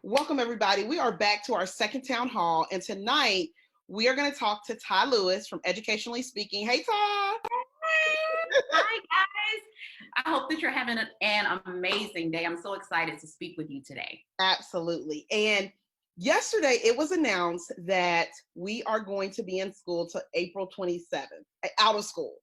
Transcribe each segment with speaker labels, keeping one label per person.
Speaker 1: Welcome, everybody. We are back to our second town hall, and tonight we are going to talk to Ty Lewis from Educationally Speaking. Hey, Ty.
Speaker 2: Hi, guys. I hope that you're having an amazing day. I'm so excited to speak with you today.
Speaker 1: Absolutely. And yesterday it was announced that we are going to be in school till April 27th, out of school.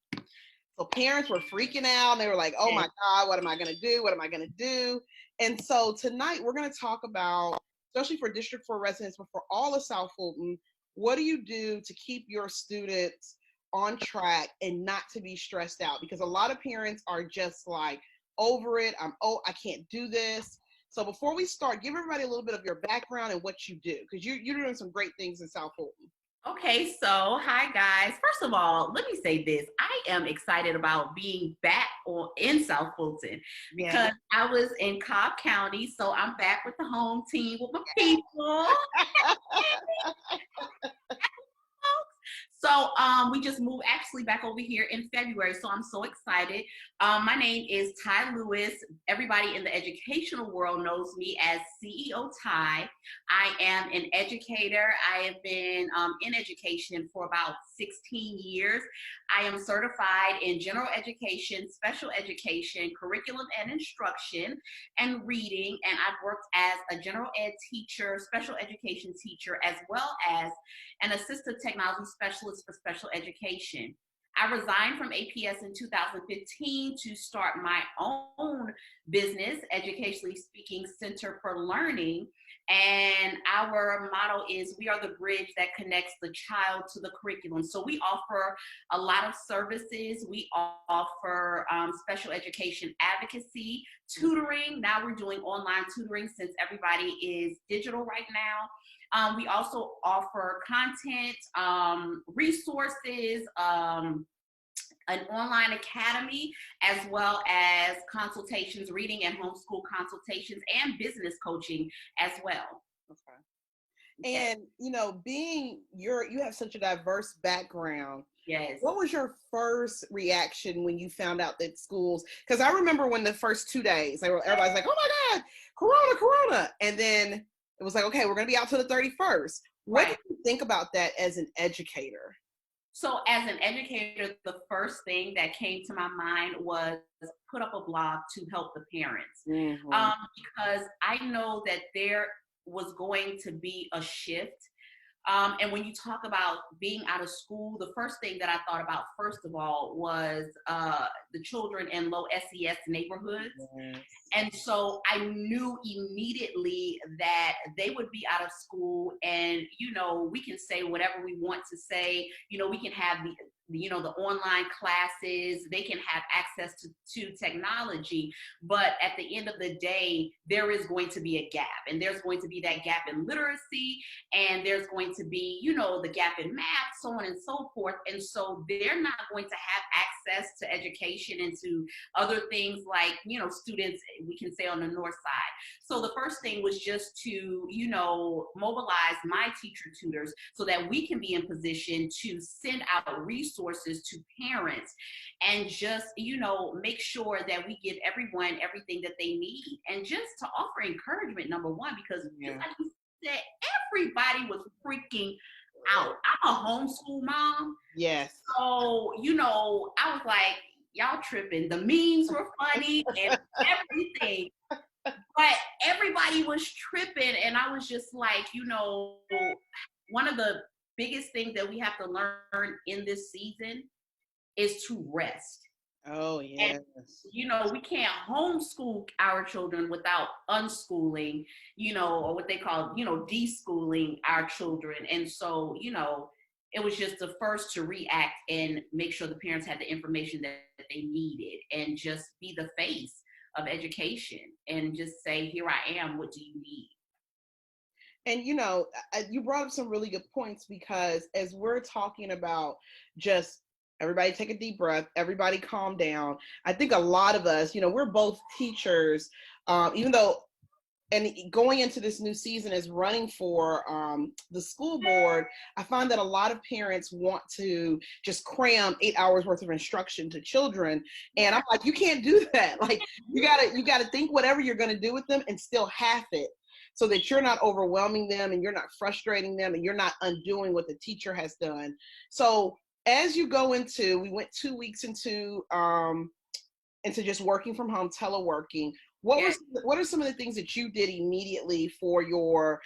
Speaker 1: So parents were freaking out. They were like, oh my God, what am I going to do? What am I going to do? And so tonight we're going to talk about, especially for District 4 residents, but for all of South Fulton, what do you do to keep your students on track and not to be stressed out? Because a lot of parents are just like over it. I can't do this. So before we start, give everybody a little bit of your background and what you do, because you're doing some great things in South Fulton.
Speaker 2: Okay, so hi guys. First of all, let me say this. I am excited about being back in South Fulton because I was in Cobb County, so I'm back with the home team with my people. So we just moved actually back over here in February, so I'm so excited. My name is Ty Lewis. Everybody in the educational world knows me as CEO Ty. I am an educator. I have been in education for about 16 years. I am certified in general education, special education, curriculum and instruction, and reading. And I've worked as a general ed teacher, special education teacher, as well as an assistive technology specialist for special education. I resigned from APS in 2015 to start my own business, Educationally Speaking Center for Learning. And our motto is, we are the bridge that connects the child to the curriculum. So we offer a lot of services. We offer special education advocacy, tutoring. Now we're doing online tutoring since everybody is digital right now. We also offer content, resources, an online academy, as well as consultations, reading and homeschool consultations, and business coaching as well.
Speaker 1: Okay. And you have such a diverse background.
Speaker 2: Yes.
Speaker 1: What was your first reaction when you found out that schools? Because I remember when the first 2 days, everybody's like, "Oh my God, Corona!" And then it was like, "Okay, we're going to be out till the 31st." What did you think about that as an educator?
Speaker 2: So as an educator, the first thing that came to my mind was put up a blog to help the parents. Because I know that there was going to be a shift. And when you talk about being out of school, the first thing that I thought about, first of all, was the children in low SES neighborhoods. Yes. And so I knew immediately that they would be out of school, and, we can say whatever we want to say. We can have the online classes, they can have access to technology, but at the end of the day, there is going to be a gap, and there's going to be that gap in literacy, and there's going to be, the gap in math, so on and so forth. And so they're not going to have access to education and to other things like, students, we can say on the north side. So the first thing was just to, mobilize my teacher tutors so that we can be in position to send out resources to parents and just, make sure that we give everyone everything that they need, and just to offer encouragement, number one, because just like you said, everybody was freaking out. I'm a homeschool mom.
Speaker 1: Yes.
Speaker 2: So, I was like, y'all tripping. The memes were funny and everything. But everybody was tripping, and I was just like, one of the biggest things that we have to learn in this season is to rest.
Speaker 1: Oh, yes.
Speaker 2: And, we can't homeschool our children without unschooling, or what they call, deschooling our children. And so, it was just the first to react and make sure the parents had the information that they needed, and just be the face of education and just say, here I am, what do you need?
Speaker 1: And, you brought up some really good points, because as we're talking about just everybody take a deep breath, everybody calm down. I think a lot of us, we're both teachers, even though, and going into this new season as running for the school board, I find that a lot of parents want to just cram 8 hours worth of instruction to children. And I'm like, you can't do that. Like, you gotta think whatever you're gonna do with them and still half it. so that you're not overwhelming them and you're not frustrating them and you're not undoing what the teacher has done. So as you go into, we went 2 weeks into just working from home, teleworking. What are some of the things that you did immediately for your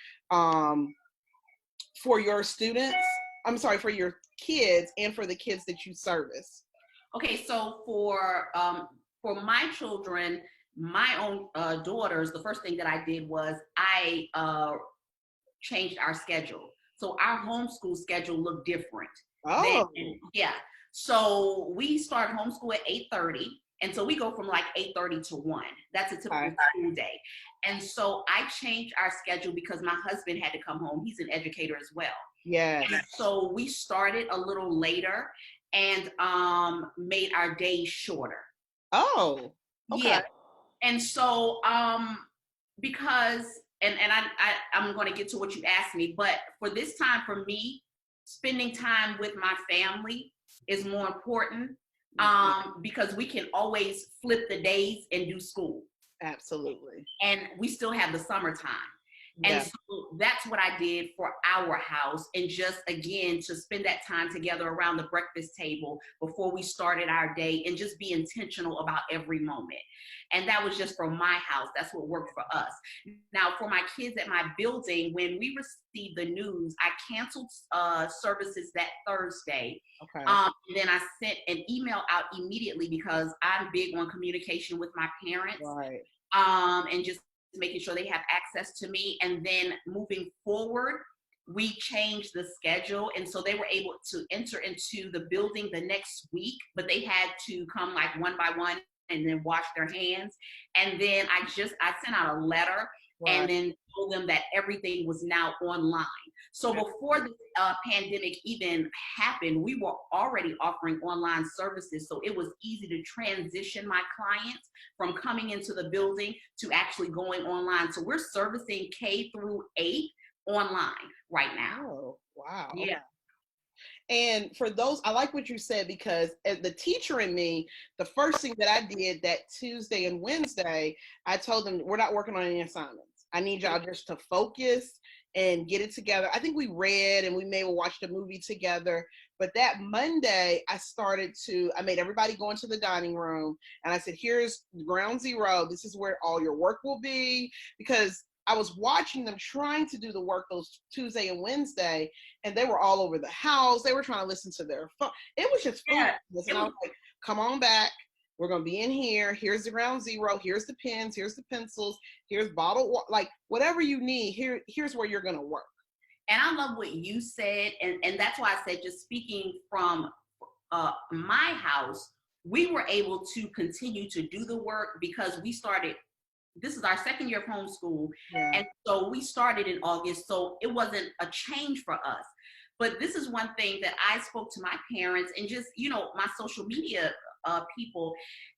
Speaker 1: students? I'm sorry, for your kids and for the kids that you service.
Speaker 2: Okay, so for my children, my own daughters, the first thing that I did was I changed our schedule. So our homeschool schedule looked different.
Speaker 1: Oh.
Speaker 2: Yeah. So we start homeschool at 8:30. And so we go from like 8:30 to 1. That's a typical school day. And so I changed our schedule because my husband had to come home. He's an educator as well.
Speaker 1: Yes.
Speaker 2: And so we started a little later and made our days shorter.
Speaker 1: Oh, okay.
Speaker 2: Yeah. And so because I'm going to get to what you asked me, but for this time for me, spending time with my family is more important. Because we can always flip the days and do school.
Speaker 1: Absolutely.
Speaker 2: And we still have the summertime. And so that's what I did for our house. And just, again, to spend that time together around the breakfast table before we started our day and just be intentional about every moment. And that was just for my house. That's what worked for us. Now, for my kids at my building, when we received the news, I canceled services that Thursday.
Speaker 1: Okay.
Speaker 2: And then I sent an email out immediately because I'm big on communication with my parents.
Speaker 1: Right.
Speaker 2: And just making sure they have access to me. And then moving forward, we changed the schedule. And so they were able to enter into the building the next week, but they had to come like one by one and then wash their hands. And then I sent out a letter and then told them that everything was now online. So before the pandemic even happened, we were already offering online services. So it was easy to transition my clients from coming into the building to actually going online. So we're servicing K through 8 online right now.
Speaker 1: Oh, wow.
Speaker 2: Yeah.
Speaker 1: Okay. And for those, I like what you said, because as the teacher in me, the first thing that I did that Tuesday and Wednesday, I told them, we're not working on any assignments. I need y'all just to focus and get it together. I think we read and we may have watched a movie together. But that Monday, I made everybody go into the dining room and I said, here's ground zero. This is where all your work will be. Because I was watching them trying to do the work those Tuesday and Wednesday, and they were all over the house. They were trying to listen to their phone. It was just fun. And I was like, come on back. We're going to be in here. Here's the ground zero. Here's the pens. Here's the pencils. Here's bottled water. Like, whatever you need, here's where you're going to work.
Speaker 2: And I love what you said. And that's why I said, just speaking from my house, we were able to continue to do the work because this is our second year of homeschool. Yeah. And so we started in August. So it wasn't a change for us. But this is one thing that I spoke to my parents and just, my social media people,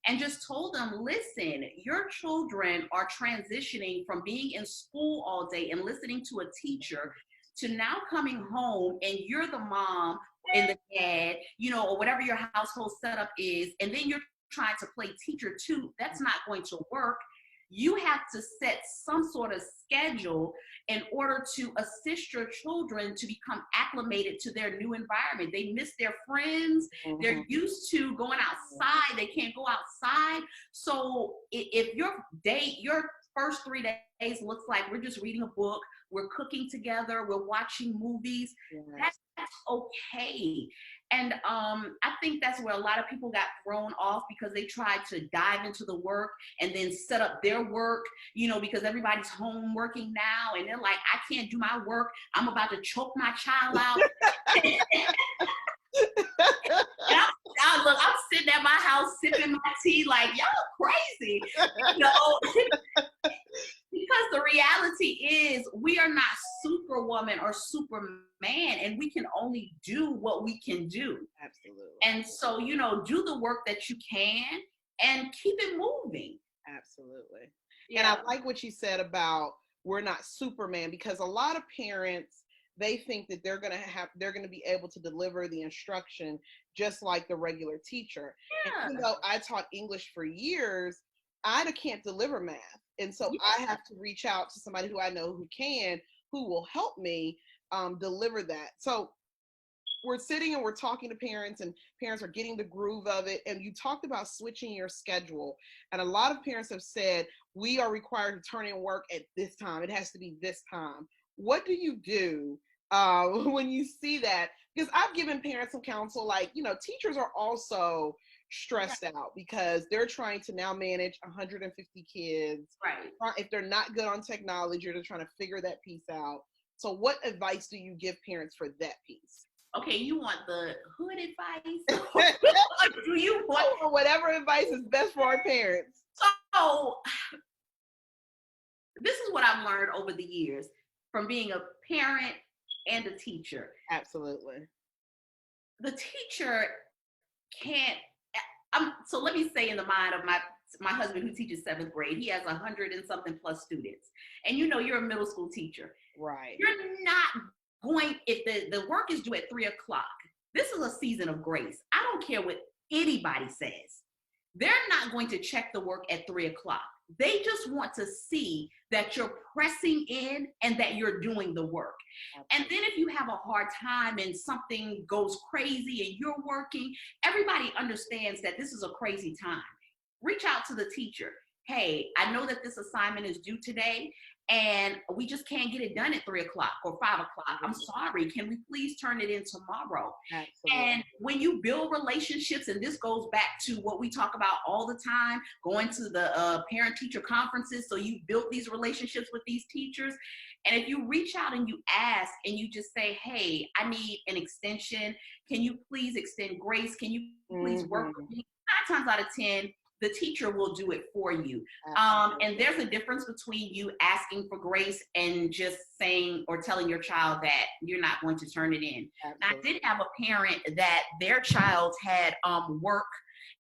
Speaker 2: and just told them, listen, your children are transitioning from being in school all day and listening to a teacher to now coming home and you're the mom and the dad, or whatever your household setup is, and then you're trying to play teacher too. That's not going to work. You have to set some sort of schedule in order to assist your children to become acclimated to their new environment. They miss their friends. Mm-hmm. They're used to going outside. They can't go outside. So if your first 3 days looks like we're just reading a book, we're cooking together, we're watching movies, that's okay. And I think that's where a lot of people got thrown off because they tried to dive into the work and then set up their work, because everybody's home working now. And they're like, I can't do my work. I'm about to choke my child out. I'm sitting at my house sipping my tea like, y'all crazy. Because the reality is we are not superwoman or superman, and we can only do what we can do. Absolutely. And so, do the work that you can and keep it moving.
Speaker 1: Absolutely. Yeah. And I like what you said about we're not Superman, because a lot of parents, they think that they're going to be able to deliver the instruction just like the regular teacher. Yeah. And even though I taught English for years, I can't deliver math. And so I have to reach out to somebody who I know who will help me deliver that. So we're sitting and we're talking to parents, and parents are getting the groove of it. And you talked about switching your schedule. And a lot of parents have said, we are required to turn in work at this time. It has to be this time. What do you do when you see that? Because I've given parents some counsel, like, teachers are also stressed out because they're trying to now manage 150 kids.
Speaker 2: Right.
Speaker 1: If they're not good on technology, they're trying to figure that piece out. So what advice do you give parents for that piece?
Speaker 2: Okay, you want the hood advice? Do you want
Speaker 1: whatever advice is best for our parents?
Speaker 2: So this is what I've learned over the years from being a parent and a teacher.
Speaker 1: Absolutely.
Speaker 2: The teacher can't. So let me say, in the mind of my husband, who teaches 7th grade, he has 100 and something plus students, and you're a middle school teacher,
Speaker 1: right?
Speaker 2: You're not going, if the work is due at 3 o'clock. This is a season of grace. I don't care what anybody says. They're not going to check the work at 3 o'clock. They just want to see that you're pressing in and that you're doing the work. Absolutely. And then if you have a hard time and something goes crazy and you're working, everybody understands that this is a crazy time. Reach out to the teacher. Hey, I know that this assignment is due today, and we just can't get it done at 3 o'clock or 5 o'clock. I'm sorry. Can we please turn it in tomorrow?
Speaker 1: Absolutely.
Speaker 2: And when you build relationships, and this goes back to what we talk about all the time, going to the parent-teacher conferences, so you built these relationships with these teachers. And if you reach out and you ask and you just say, hey, I need an extension. Can you please extend grace? Can you please work with me? 9 times out of 10, the teacher will do it for you. And there's a difference between you asking for grace and just saying or telling your child that you're not going to turn it in. I did have a parent that their child had work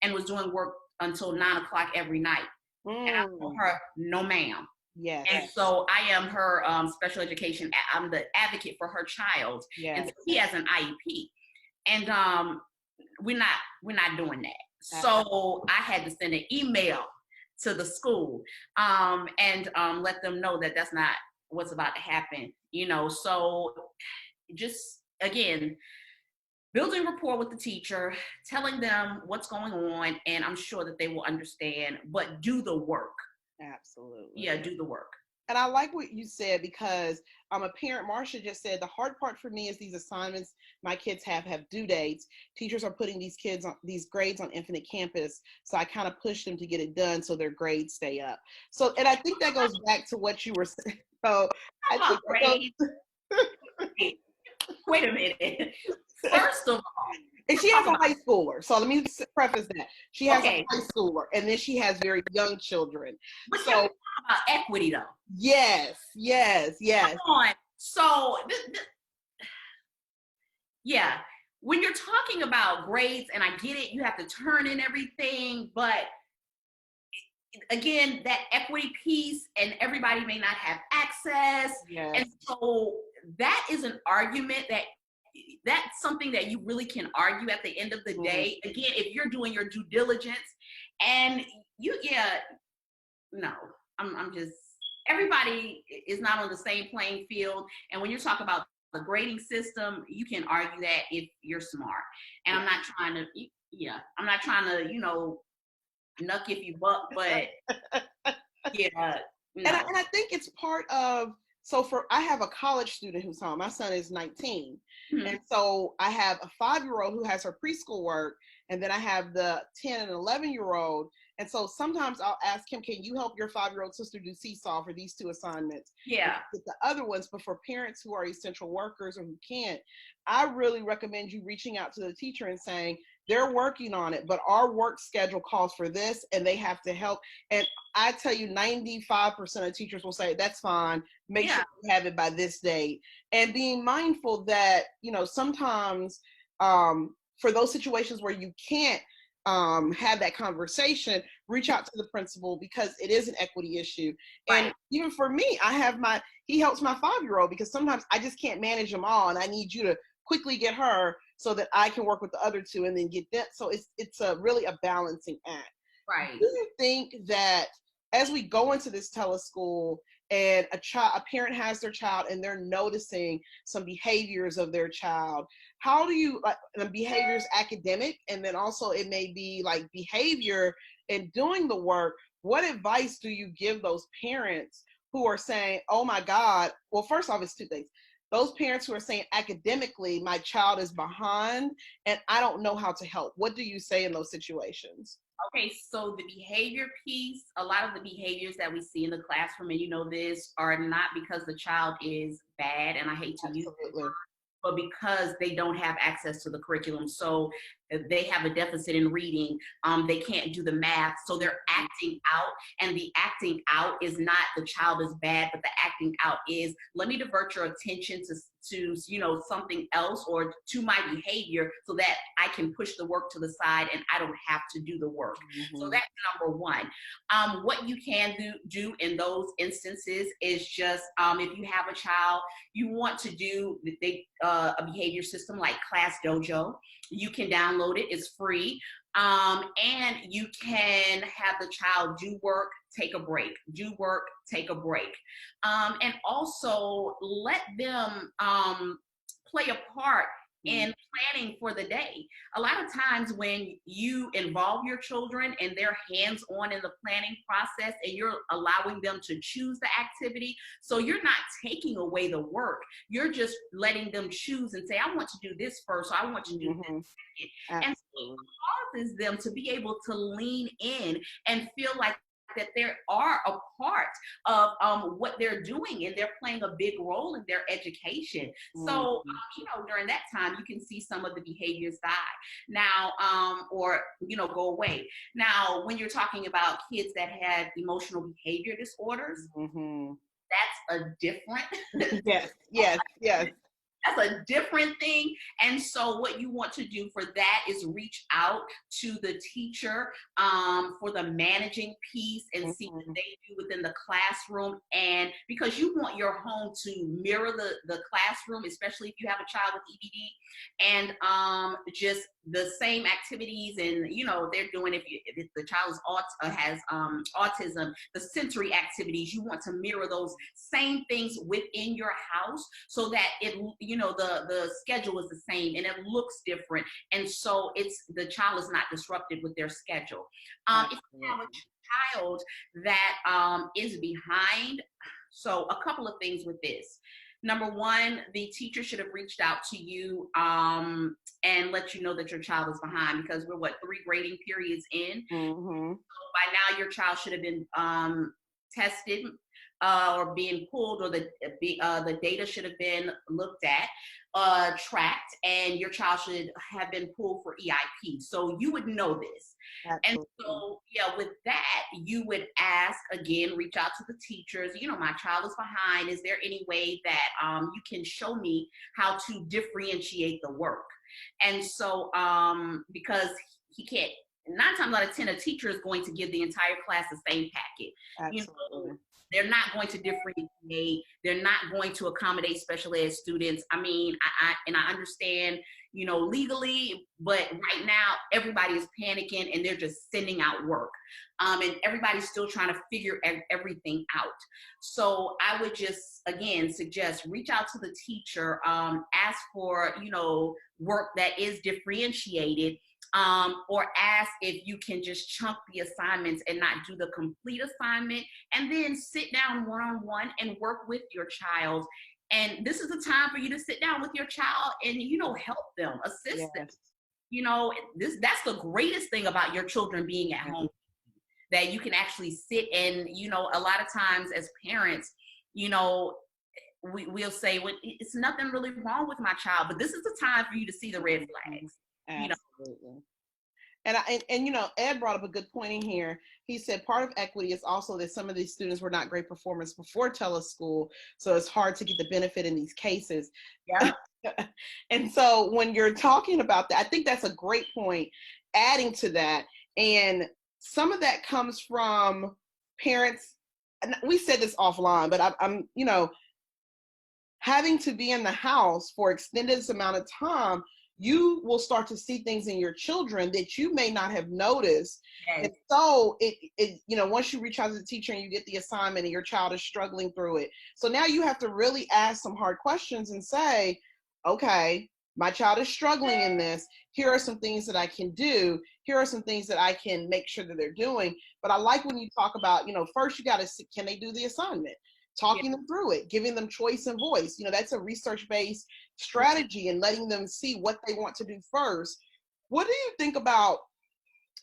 Speaker 2: and was doing work until 9 o'clock every night. And I told her, no, ma'am.
Speaker 1: Yes.
Speaker 2: And so I am her special education, I'm the advocate for her child.
Speaker 1: Yes.
Speaker 2: And so he has an IEP. And we're not doing that. So I had to send an email to the school and let them know that that's not what's about to happen. So just, again, building rapport with the teacher, telling them what's going on, and I'm sure that they will understand, but do the work.
Speaker 1: Absolutely.
Speaker 2: Yeah, do the work.
Speaker 1: And I like what you said, because I'm a parent. Marsha just said the hard part for me is these assignments my kids have due dates. Teachers are putting these grades on Infinite Campus, so I kind of push them to get it done so their grades stay up. So, and I think that goes back to what you were saying. So,
Speaker 2: Wait a minute. First of all,
Speaker 1: and she has a high schooler. So let me preface that. She has a high schooler, and then she has very young children.
Speaker 2: But so about equity, though.
Speaker 1: Yes.
Speaker 2: Come on. So, yeah, when you're talking about grades, and I get it, you have to turn in everything, but again, that equity piece, and everybody may not have access.
Speaker 1: Yes.
Speaker 2: And so that is an argument that's something that you really can argue at the end of the day. Again, if you're doing your due diligence and I'm just, everybody is not on the same playing field. And when you're talking about the grading system, you can argue that if you're smart. And I'm not trying to, nuck if you buck, but yeah. No.
Speaker 1: And I think it's part of, so I have a college student who's home. My son is 19. Mm-hmm. And so I have a 5-year-old who has her preschool work. And then I have the 10 and 11-year-old. And so sometimes I'll ask him, can you help your 5-year-old sister do seesaw for these 2 assignments?
Speaker 2: Yeah.
Speaker 1: With the other ones, but for parents who are essential workers or who can't, I really recommend you reaching out to the teacher and saying, they're working on it, but our work schedule calls for this and they have to help. And I tell you, 95% of teachers will say, that's fine. Make sure you have it by this date. And being mindful that, sometimes for those situations where you can't have that conversation, reach out to the principal, because it is an equity issue. Right. And even for me, he helps my 5-year-old because sometimes I just can't manage them all. And I need you to quickly get her so that I can work with the other 2 and then get that. So it's really a balancing act.
Speaker 2: Right.
Speaker 1: Do you think that as we go into this teleschool and a parent has their child and they're noticing some behaviors of their child, how do you, like, the behaviors academic, and then also it may be like behavior in doing the work, what advice do you give those parents who are saying, oh my God, well, first off, it's two things. Those parents who are saying academically, my child is behind and I don't know how to help. What do you say in those situations?
Speaker 2: Okay, so the behavior piece, a lot of the behaviors that we see in the classroom, and you know this, are not because the child is bad, and I hate to use it,
Speaker 1: Absolutely.
Speaker 2: but because they don't have access to the curriculum. So they have a deficit in reading. They can't do the math. So they're acting out. And the acting out is not the child is bad, but the acting out is, let me divert your attention to something else or to my behavior so that I can push the work to the side and I don't have to do the work. So that's number one. What you can do in those instances is just, if you have a child, you want to do a behavior system like Class Dojo. You can download it, it's free. And you can have the child do work, take a break, do work, take a break. And also let them play a part in planning for the day. A lot of times when you involve your children and they're hands-on in the planning process and you're allowing them to choose the activity, so you're not taking away the work, you're just letting them choose and say, I want to do this first, or I want to do this second. And so it causes them to be able to lean in and feel like that they are a part of what they're doing and they're playing a big role in their education. So, during that time, you can see some of the behaviors die now, or, go away. Now, when you're talking about kids that have emotional behavior disorders, that's a different.
Speaker 1: Yes.
Speaker 2: That's a different thing. And so what you want to do for that is reach out to the teacher for the managing piece and see what they do within the classroom. And because you want your home to mirror the classroom, especially if you have a child with EBD, and just the same activities, and they're doing, if the child has autism, the sensory activities, you want to mirror those same things within your house so that the schedule is the same and it looks different, and so the child is not disrupted with their schedule. If you have a child that is behind, so a couple of things with this. Number one, the teacher should have reached out to you and let you know that your child is behind, because we're 3 grading periods in. So by now your child should have been tested or being pulled, or the data should have been looked at, tracked, and your child should have been pulled for EIP. So you would know this. Absolutely. And so, with that, you would ask, again, reach out to the teachers, my child is behind. Is there any way that you can show me how to differentiate the work? And so, because he can't, 9 times out of 10, a teacher is going to give the entire class the same packet.
Speaker 1: Absolutely.
Speaker 2: They're not going to differentiate. They're not going to accommodate special ed students. I mean, I understand, legally, but right now everybody is panicking and they're just sending out work. And everybody's still trying to figure everything out. So I would just, again, suggest reach out to the teacher, ask for, work that is differentiated, or ask if you can just chunk the assignments and not do the complete assignment, and then sit down one-on-one and work with your child. And this is the time for you to sit down with your child and, help them, assist them. That's the greatest thing about your children being at home, that you can actually sit and, a lot of times as parents, we'll say, well, it's nothing really wrong with my child, but this is the time for you to see the red flags.
Speaker 1: Absolutely. And Ed brought up a good point in here. He said part of equity is also that some of these students were not great performers before teleschool, so it's hard to get the benefit in these cases.
Speaker 2: Yeah.
Speaker 1: And so when you're talking about that, I think that's a great point. Adding to that, and some of that comes from parents. And we said this offline, but I'm having to be in the house for extended amount of time. you will start to see things in your children that you may not have noticed.
Speaker 2: Yes.
Speaker 1: And so it once you reach out to the teacher and you get the assignment and your child is struggling through it, so now you have to really ask some hard questions and say, okay, my child is struggling in this. Here are some things that I can do. Here are some things that I can make sure that they're doing. But I like when you talk about, first you got to see, can they do the assignment? Talking them through it, giving them choice and voice. That's a research-based strategy, and letting them see what they want to do first. What do you think about,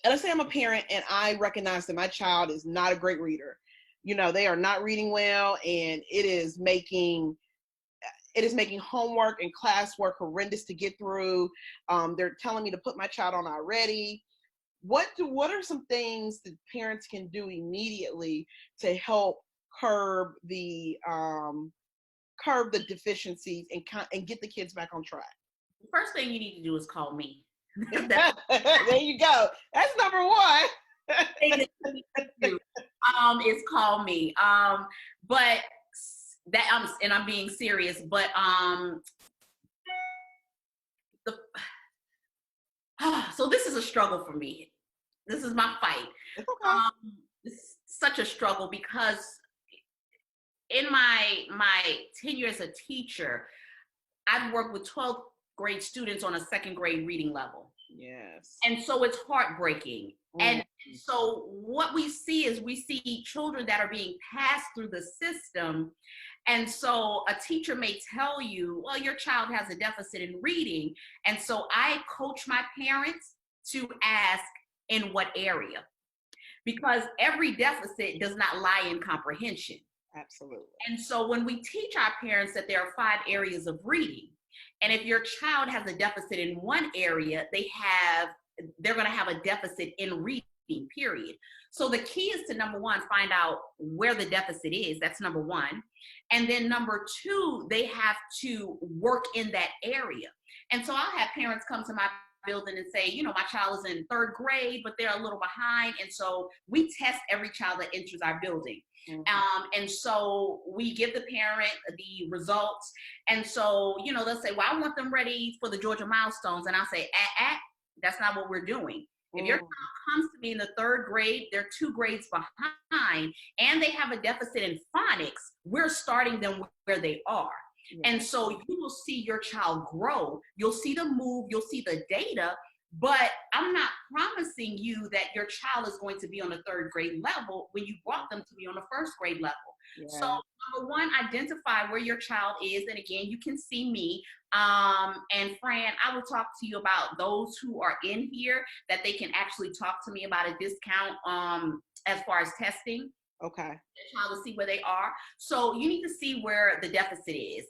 Speaker 1: and let's say I'm a parent and I recognize that my child is not a great reader. They are not reading well, and it is making homework and classwork horrendous to get through. They're telling me to put my child on already. What are some things that parents can do immediately to help curb the deficiencies and get the kids back on track?
Speaker 2: The first thing you need to do is call me.
Speaker 1: There you go. That's number one.
Speaker 2: Is call me. But that I'm being serious. But so this is a struggle for me. This is my fight.
Speaker 1: It's okay.
Speaker 2: It's such a struggle because in my tenure as a teacher, I've worked with 12th grade students on a second grade reading level.
Speaker 1: Yes.
Speaker 2: And so it's heartbreaking. And so what we see children that are being passed through the system. And so a teacher may tell you, well, your child has a deficit in reading. And so I coach my parents to ask in what area, because every deficit does not lie in comprehension.
Speaker 1: Absolutely.
Speaker 2: And so when we teach our parents that there are 5 areas of reading, and if your child has a deficit in one area, they're going to have a deficit in reading, period. So the key is to, number one, find out where the deficit is. That's number one. And then number two, they have to work in that area. And so I'll have parents come to my building and say, my child is in 3rd grade, but they're a little behind. And so we test every child that enters our building. And so we give the parent the results. And so, they'll say, well, I want them ready for the Georgia milestones. And I'll say, that's not what we're doing. If your child comes to me in the 3rd grade, they're 2 grades behind, and they have a deficit in phonics, we're starting them where they are. And so you will see your child grow. You'll see them move. You'll see the data. But I'm not promising you that your child is going to be on the 3rd grade level when you brought them to be on the 1st grade level. Yeah. So number one, identify where your child is. And again, you can see me. And Fran, I will talk to you about those who are in here that they can actually talk to me about a discount as far as testing.
Speaker 1: Okay.
Speaker 2: The child will see where they are. So you need to see where the deficit is.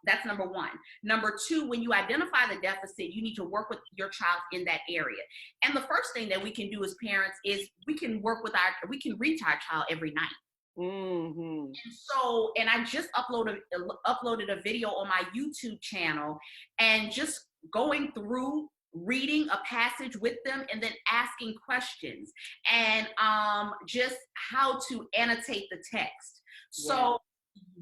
Speaker 2: That's number one. Number two, when you identify the deficit, you need to work with your child in that area. And the first thing that we can do as parents is we can read to our child every night. And so, and I just uploaded a video on my YouTube channel, and just going through reading a passage with them and then asking questions, and just how to annotate the text. So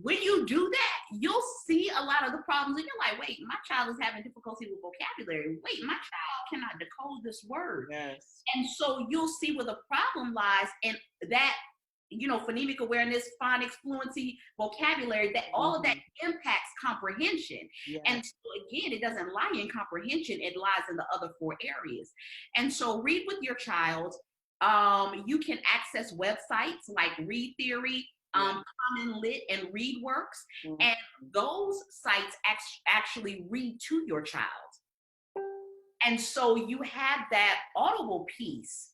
Speaker 2: when you do that, you'll see a lot of the problems, and you're like, wait, my child is having difficulty with vocabulary. Wait, my child cannot decode this word. Yes. And so you'll see where the problem lies, and that, phonemic awareness, phonics, fluency, vocabulary, that all of that impacts comprehension. Yes. And so again, it doesn't lie in comprehension, it lies in the other 4 areas. And so read with your child. You can access websites like Read Theory, Common Lit, and ReadWorks, and those sites actually read to your child. And so you have that audible piece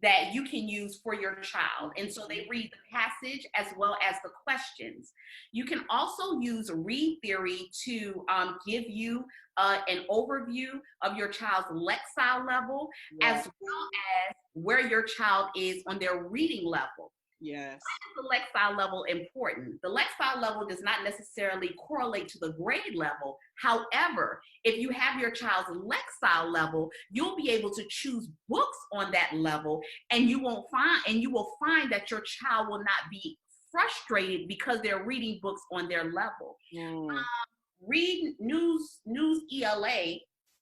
Speaker 2: that you can use for your child. And so they read the passage as well as the questions. You can also use Read Theory to give you an overview of your child's lexile level, as well as where your child is on their reading level. Yes. Why is the lexile level important? The lexile level does not necessarily correlate to the grade level. However, if you have your child's lexile level, you'll be able to choose books on that level, and you will find that your child will not be frustrated because they're reading books on their level. Read News ELA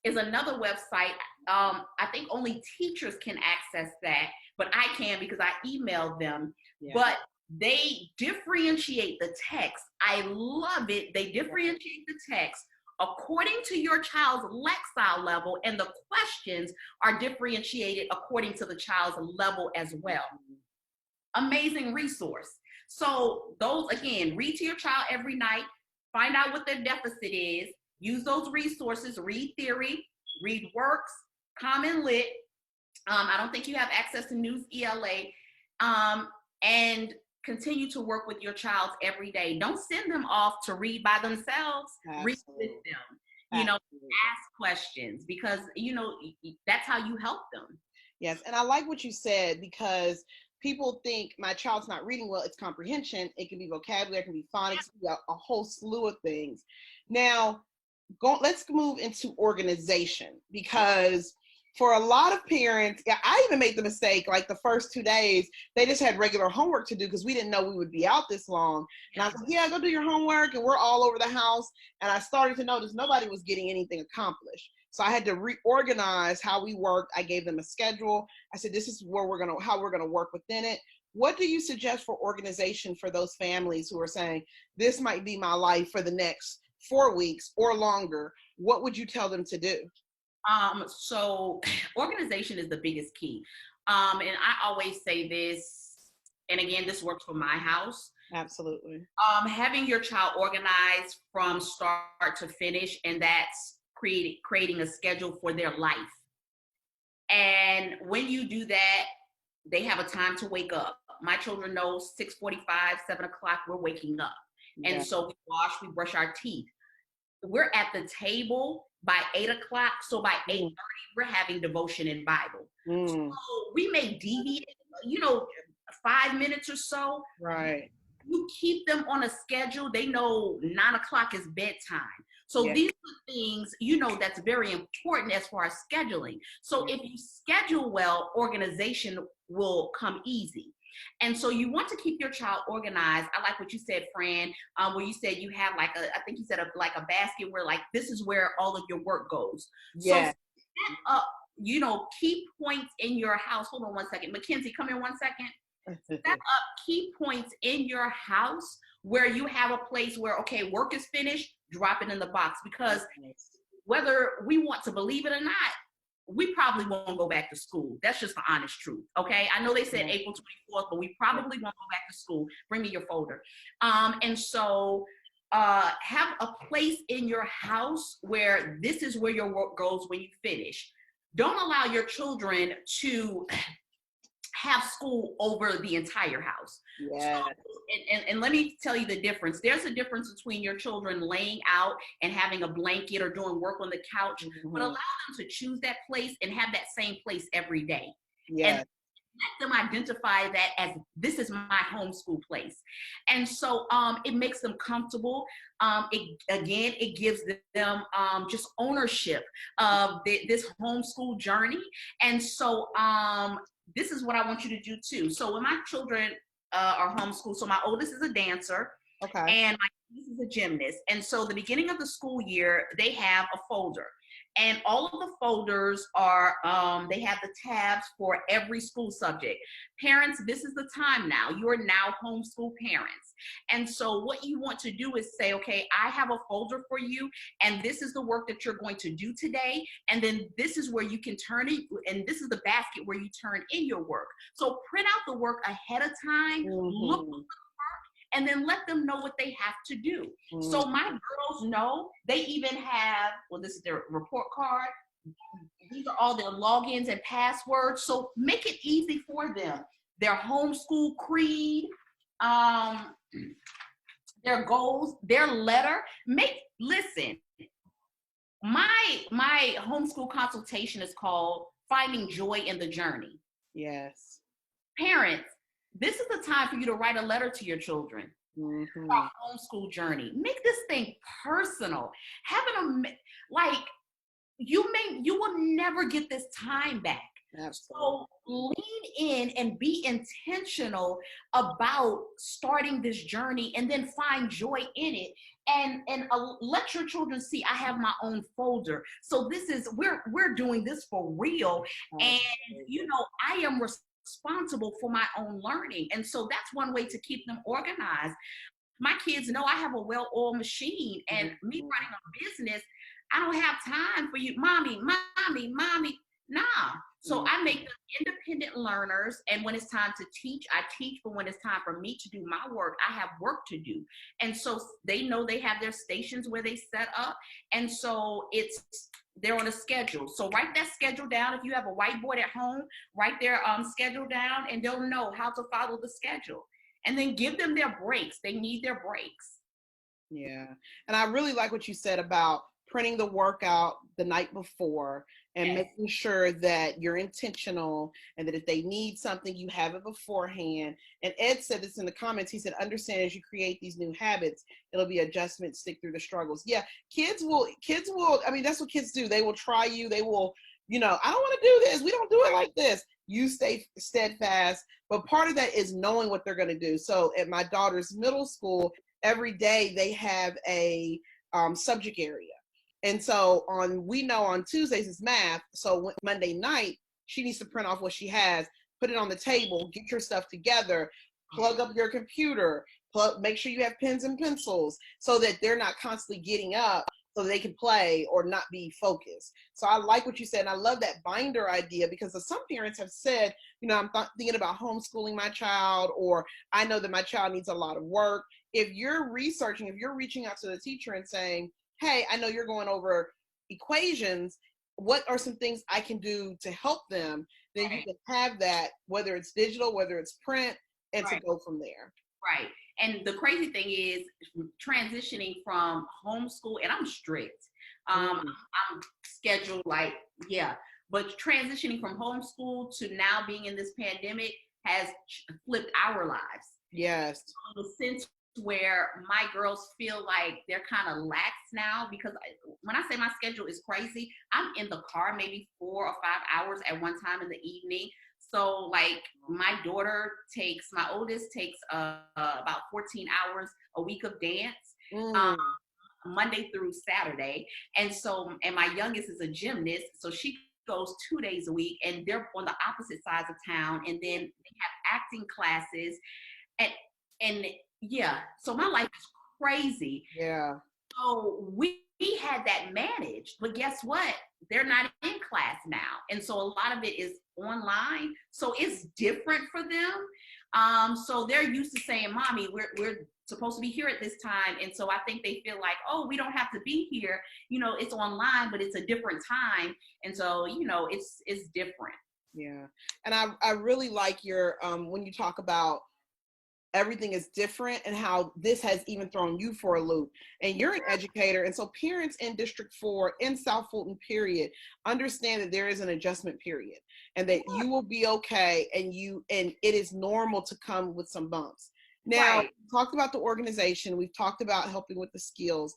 Speaker 2: is another website. I think only teachers can access that, but I can because I emailed them. Yeah. But they differentiate the text. I love it. They differentiate the text according to your child's lexile level, and the questions are differentiated according to the child's level as well. Amazing resource. So those, again, read to your child every night, find out what their deficit is, use those resources, read theory, read works, Common Lit. I don't think you have access to News ELA, and continue to work with your child every day. Don't send them off to read by themselves. Absolutely. Read with them. Absolutely. Ask questions, because that's how you help them.
Speaker 1: Yes, and I like what you said, because people think my child's not reading well. It's comprehension. It can be vocabulary, it can be phonics, a whole slew of things. Now, let's move into organization, because for a lot of parents, I even made the mistake, like the first 2 days, they just had regular homework to do because we didn't know we would be out this long. And I was like, yeah, go do your homework. And we're all over the house. And I started to notice nobody was getting anything accomplished. So I had to reorganize how we worked. I gave them a schedule. I said, this is where how we're gonna work within it. What do you suggest for organization for those families who are saying, this might be my life for the next 4 weeks or longer? What would you tell them to do?
Speaker 2: So organization is the biggest key. And I always say this, and again, this works for my house.
Speaker 1: Absolutely.
Speaker 2: Having your child organized from start to finish, and that's creating a schedule for their life. And when you do that, they have a time to wake up. My children know 6:45, 7 o'clock, we're waking up. Yeah. And so we wash, we brush our teeth. We're at the table by 8 o'clock. So by 8:30, we're having devotion in Bible. So we may deviate, 5 minutes or so.
Speaker 1: Right.
Speaker 2: You keep them on a schedule. They know 9 o'clock is bedtime. So these are things, that's very important as far as scheduling. So if you schedule well, organization will come easy. And so you want to keep your child organized. I like what you said, Fran, where you said you have I think you said a basket where this is where all of your work goes. Yeah. So set up, key points in your house. Hold on one second. Mackenzie, come here 1 second. Set up key points in your house where you have a place where, okay, work is finished, drop it in the box, because whether we want to believe it or not, we probably won't go back to school. That's just the honest truth, okay? I know they said April 24th, but we probably won't go back to school. Bring me your folder. And so have a place in your house where this is where your work goes when you finish. Don't allow your children to have school over the entire house. Yeah. So, and let me tell you the difference. There's a difference between your children laying out and having a blanket or doing work on the couch, but allow them to choose that place and have that same place every day. Yeah. And let them identify that as, this is my homeschool place. And so it makes them comfortable. It gives them just ownership of this homeschool journey. And so this is what I want you to do too. So when my children are homeschooled, so my oldest is a dancer, and my niece is a gymnast. And so the beginning of the school year, they have a folder. And all of the folders are, they have the tabs for every school subject. Parents, this is the time now. You are now homeschool parents. And so what you want to do is say, okay, I have a folder for you, and this is the work that you're going to do today. And then this is where you can turn it, and this is the basket where you turn in your work. So print out the work ahead of time, look at the work, and then let them know what they have to do. So my girls know, they even have, well, this is their report card. These are all their logins and passwords. So make it easy for them. Their homeschool creed, their goals, their letter. Listen, my homeschool consultation is called Finding Joy in the Journey. Yes. Parents, this is the time for you to write a letter to your children. Our homeschool journey. Make this thing personal. Having you will never get this time back.
Speaker 1: Absolutely.
Speaker 2: So lean in and be intentional about starting this journey, and then find joy in it, and let your children see, I have my own folder. So this is, we're doing this for real. And I am responsible for my own learning. And so that's one way to keep them organized. My kids know I have a well-oiled machine, and me running a business, I don't have time for you, mommy, mommy, mommy. Nah. So I make them independent learners. And when it's time to teach, I teach. But when it's time for me to do my work, I have work to do. And so they know they have their stations where they set up. And so they're on a schedule. So write that schedule down. If you have a whiteboard at home, write their schedule down, and they'll know how to follow the schedule. And then give them their breaks. They need their breaks.
Speaker 1: Yeah. And I really like what you said about printing the workout the night before, and making sure that you're intentional, and that if they need something, you have it beforehand. And Ed said this in the comments. He said, understand, as you create these new habits, it'll be adjustments, stick through the struggles. Yeah, kids will, I mean, that's what kids do. They will try you. They will, I don't want to do this. We don't do it like this. You stay steadfast. But part of that is knowing what they're going to do. So at my daughter's middle school, every day they have a subject area. And so we know on Tuesdays is math. So Monday night, she needs to print off what she has, put it on the table, get your stuff together, plug up your computer, make sure you have pens and pencils, so that they're not constantly getting up so they can play or not be focused. So I like what you said. And I love that binder idea, because some parents have said, I'm thinking about homeschooling my child, or I know that my child needs a lot of work. If you're researching, if you're reaching out to the teacher and saying, hey, I know you're going over equations, what are some things I can do to help them? Then you can have that, whether it's digital, whether it's print, and to go from there.
Speaker 2: Right. And the crazy thing is, transitioning from homeschool, and I'm strict. I'm scheduled but transitioning from homeschool to now being in this pandemic has flipped our lives.
Speaker 1: Yes.
Speaker 2: In the sense where my girls feel like they're kind of lax now, because when I say my schedule is crazy, I'm in the car maybe 4 or 5 hours at one time in the evening. So like my oldest takes about 14 hours a week of dance, Monday through Saturday. And my youngest is a gymnast, so she goes 2 days a week, and they're on the opposite sides of town. And then they have acting classes, and so my life is crazy.
Speaker 1: Yeah.
Speaker 2: So we had that managed, but guess what? They're not in class now. And so a lot of it is online. So it's different for them. So they're used to saying, Mommy, we're supposed to be here at this time. And so I think they feel like, oh, we don't have to be here. It's online, but it's a different time. And so, it's different.
Speaker 1: Yeah. And I really like your, when you talk about everything is different, and how this has even thrown you for a loop. And you're an educator. And so parents in District 4 in South Fulton, period, understand that there is an adjustment period, and that you will be okay. And it is normal to come with some bumps. Now, we talked about the organization. We've talked about helping with the skills.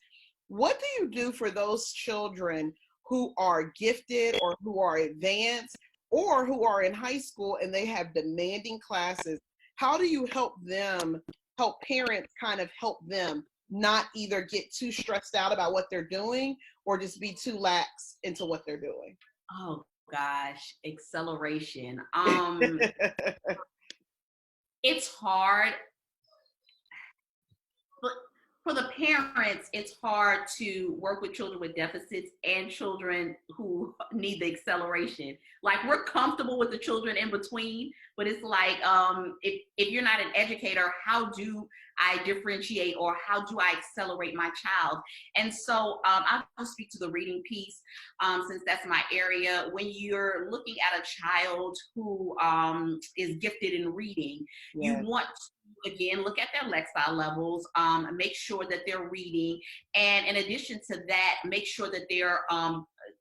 Speaker 1: What do you do for those children who are gifted, or who are advanced, or who are in high school and they have demanding classes? How do you help parents kind of help them not either get too stressed out about what they're doing, or just be too lax into what they're doing?
Speaker 2: Oh gosh, acceleration. It's hard. But for the parents, it's hard to work with children with deficits and children who need the acceleration. Like, we're comfortable with the children in between, but it's like, if you're not an educator, how do I differentiate, or how do I accelerate my child? And so I'll speak to the reading piece, since that's my area. When you're looking at a child who is gifted in reading, you want to, again, look at their Lexile levels, make sure that they're reading. And in addition to that, make sure that they're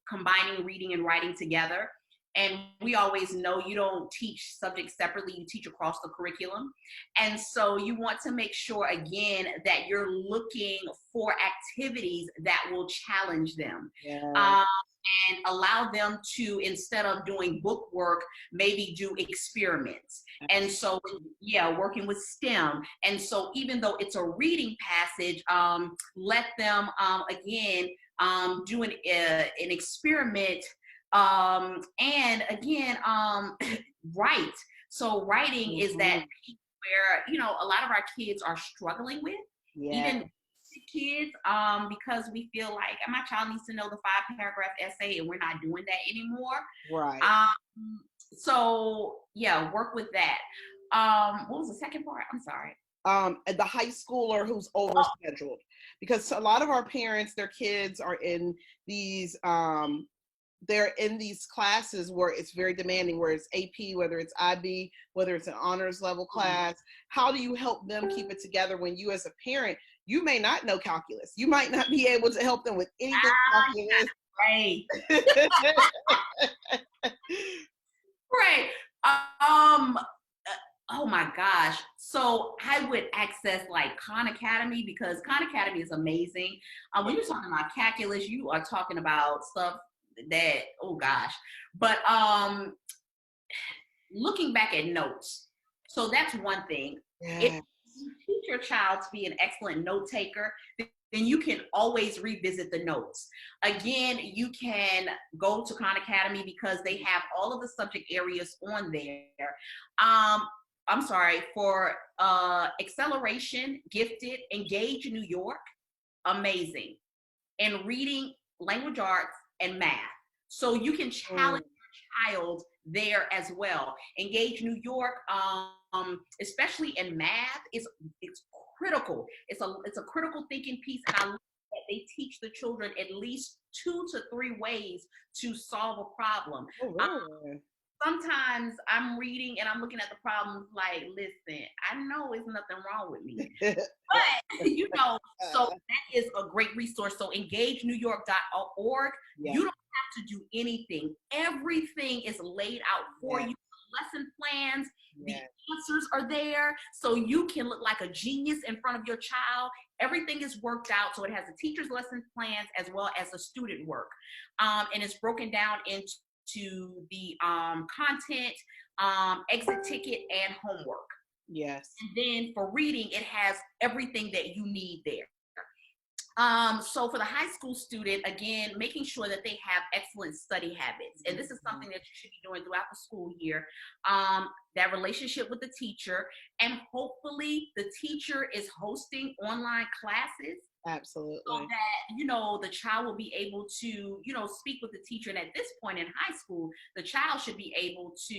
Speaker 2: combining reading and writing together. And we always know you don't teach subjects separately, you teach across the curriculum. And so you want to make sure, again, that you're looking for activities that will challenge them.
Speaker 1: Yeah.
Speaker 2: And allow them to, instead of doing book work, maybe do experiments. And so, yeah, working with STEM. And so even though it's a reading passage, let them, again, do an experiment. And again, write. So writing is that piece where, you know, a lot of our kids are struggling with.
Speaker 1: Yeah.
Speaker 2: Even kids, because we feel like my child needs to know the 5-paragraph essay, and we're not doing that anymore.
Speaker 1: Right.
Speaker 2: So yeah, work with that. What was the second part? I'm sorry.
Speaker 1: The high schooler who's overscheduled, because a lot of our parents, their kids are in these they're in these classes where it's very demanding, where it's AP, whether it's IB, whether it's an honors level class. How do you help them keep it together when you, as a parent, you may not know calculus? You might not be able to help them with anything calculus.
Speaker 2: Right. Right. Oh my gosh. So I would access like Khan Academy, because Khan Academy is amazing. When you're talking about calculus, you are talking about stuff that, oh gosh. But looking back at notes. So that's one thing.
Speaker 1: Yeah.
Speaker 2: If you teach your child to be an excellent note taker, then you can always revisit the notes. Again, you can go to Khan Academy because they have all of the subject areas on there. I'm sorry, for acceleration, gifted, engage New York, amazing. And reading, language arts, and math. So you can challenge your child there as well. Engage New York, especially in math, it's critical. It's a critical thinking piece, and I love that they teach the children at least 2 to 3 ways to solve a problem. Sometimes I'm reading and I'm looking at the problems like, listen, I know there's nothing wrong with me. But, you know, so that is a great resource. So engagenewyork.org. Yeah. You don't have to do anything. Everything is laid out for you. Lesson plans, the answers are there. So you can look like a genius in front of your child. Everything is worked out. So it has the teacher's lesson plans as well as the student work. And it's broken down into the content, exit ticket, and homework.
Speaker 1: Yes.
Speaker 2: And then for reading, it has everything that you need there. So for the high school student, again, making sure that they have excellent study habits. And this is something that you should be doing throughout the school year. That relationship with the teacher, and hopefully the teacher is hosting online classes.
Speaker 1: Absolutely.
Speaker 2: So that, you know, the child will be able to, you know, speak with the teacher. And at this point in high school, the child should be able to,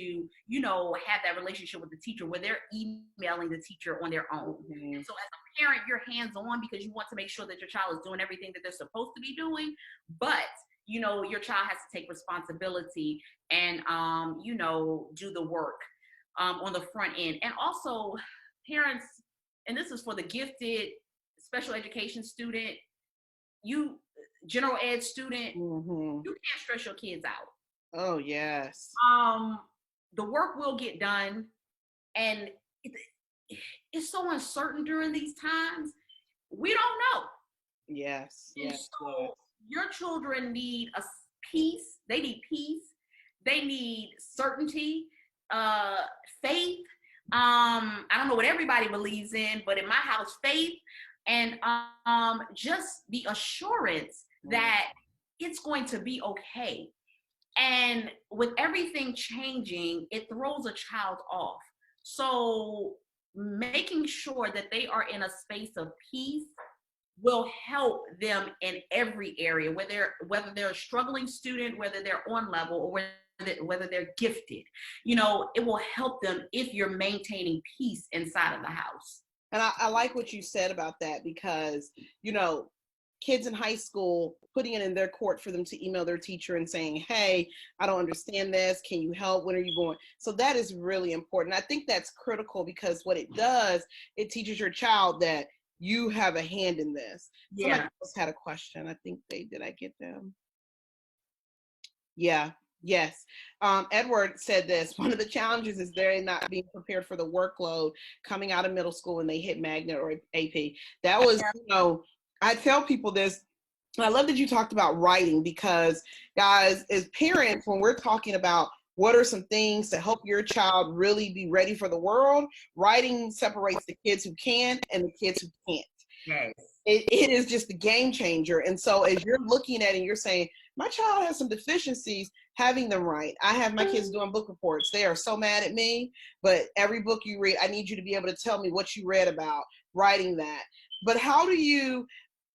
Speaker 2: you know, have that relationship with the teacher where they're emailing the teacher on their own. And so as a parent, you're hands-on because you want to make sure that your child is doing everything that they're supposed to be doing. But, you know, your child has to take responsibility and, you know, do the work on the front end. And also parents, and this is for the gifted, special education student, you general ed student, you can't stress your kids out.
Speaker 1: Oh yes.
Speaker 2: The work will get done, and it's so uncertain during these times. We don't know.
Speaker 1: Yes.
Speaker 2: And
Speaker 1: yes.
Speaker 2: So
Speaker 1: yes.
Speaker 2: your children need a peace. They need peace. They need certainty, faith. I don't know what everybody believes in, but in my house, faith. And just the assurance that it's going to be okay. And with everything changing, it throws a child off. So making sure that they are in a space of peace will help them in every area, whether they're a struggling student, whether they're on level, or whether they're gifted. You know, it will help them if you're maintaining peace inside of the house.
Speaker 1: And I like what you said about that, because, you know, kids in high school, putting it in their court for them to email their teacher and saying, hey, I don't understand this. Can you help? When are you going? So that is really important. I think that's critical, because what it does, it teaches your child that you have a hand in this.
Speaker 2: Yeah.
Speaker 1: Somebody else had a question. I think did I get them? Yeah. Yes. Edward said this. One of the challenges is they're not being prepared for the workload coming out of middle school when they hit magnet or AP. That was, I tell people this. I love that you talked about writing because, guys, as parents, when we're talking about what are some things to help your child really be ready for the world, writing separates the kids who can and the kids who can't.
Speaker 2: Yes.
Speaker 1: It is just a game changer. And so as you're looking at it and you're saying, my child has some deficiencies, having them write. I have my kids doing book reports. They are so mad at me, but every book you read, I need you to be able to tell me what you read about, writing that. But how do you,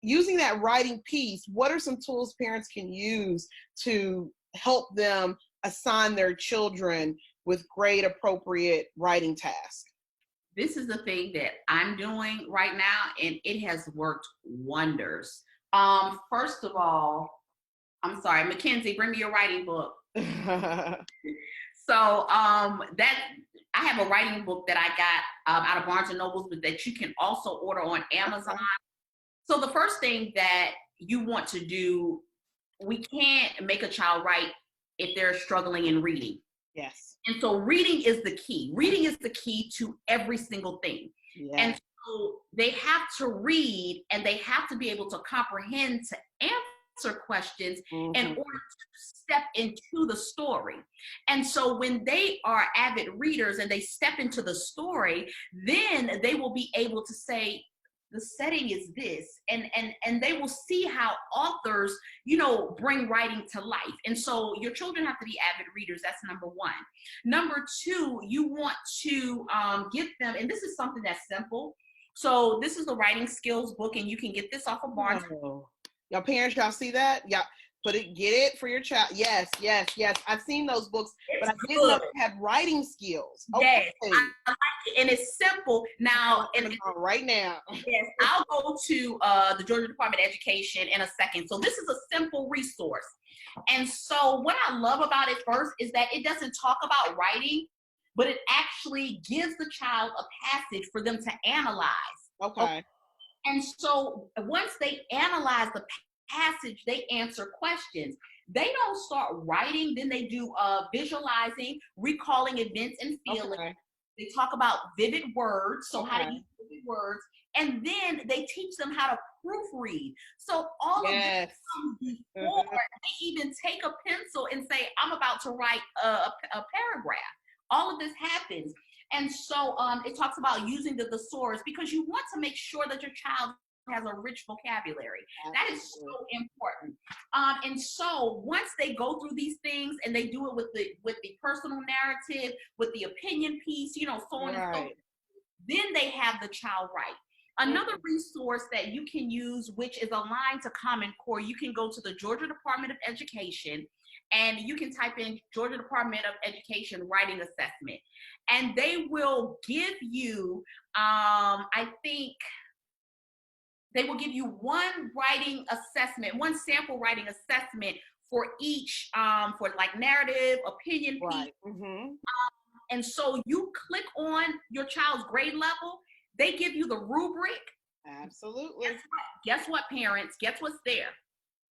Speaker 1: using that writing piece, what are some tools parents can use to help them assign their children with grade appropriate writing tasks?
Speaker 2: This is the thing that I'm doing right now, and it has worked wonders. First of all, I'm sorry, Mackenzie, bring me your writing book. So that I have a writing book that I got out of Barnes and Nobles, but that you can also order on Amazon. So the first thing that you want to do, we can't make a child write if they're struggling in reading.
Speaker 1: Yes.
Speaker 2: And so reading is the key. Reading is the key to every single thing.
Speaker 1: Yes.
Speaker 2: And so they have to read and they have to be able to comprehend to answer questions in order to step into the story. And so when they are avid readers and they step into the story, then they will be able to say, the setting is this, and they will see how authors, bring writing to life. And so your children have to be avid readers. That's number one. Number two, you want to get them, and this is something that's simple. So this is the writing skills book, and you can get this off of Barnes.
Speaker 1: Y'all parents, y'all see that? Yeah. Get it for your child. Yes. I've seen those books, but I didn't know they had writing skills.
Speaker 2: Okay. Yes, I like it, and it's simple. Now,
Speaker 1: right now.
Speaker 2: Yes, I'll go to the Georgia Department of Education in a second. So this is a simple resource. And so what I love about it first is that it doesn't talk about writing, but it actually gives the child a passage for them to analyze.
Speaker 1: Okay.
Speaker 2: And so once they analyze the passage, they answer questions. They don't start writing, then they do visualizing, recalling events and feelings. Okay. They talk about vivid words, so how to use vivid words, and then they teach them how to proofread. So all of this comes before they even take a pencil and say, I'm about to write a paragraph. All of this happens. And so it talks about using the thesaurus, because you want to make sure that your child has a rich vocabulary. That is so important. And so once they go through these things and they do it with the personal narrative, with the opinion piece, so on and so forth, then they have the child write. Another resource that you can use, which is aligned to Common Core, you can go to the Georgia Department of Education and you can type in Georgia Department of Education writing assessment. And they will give you, I think, they will give you one writing assessment, one sample writing assessment for each, for like narrative, opinion piece. And so you click on your child's grade level, they give you the rubric.
Speaker 1: Absolutely.
Speaker 2: Guess what, parents? Guess what's there?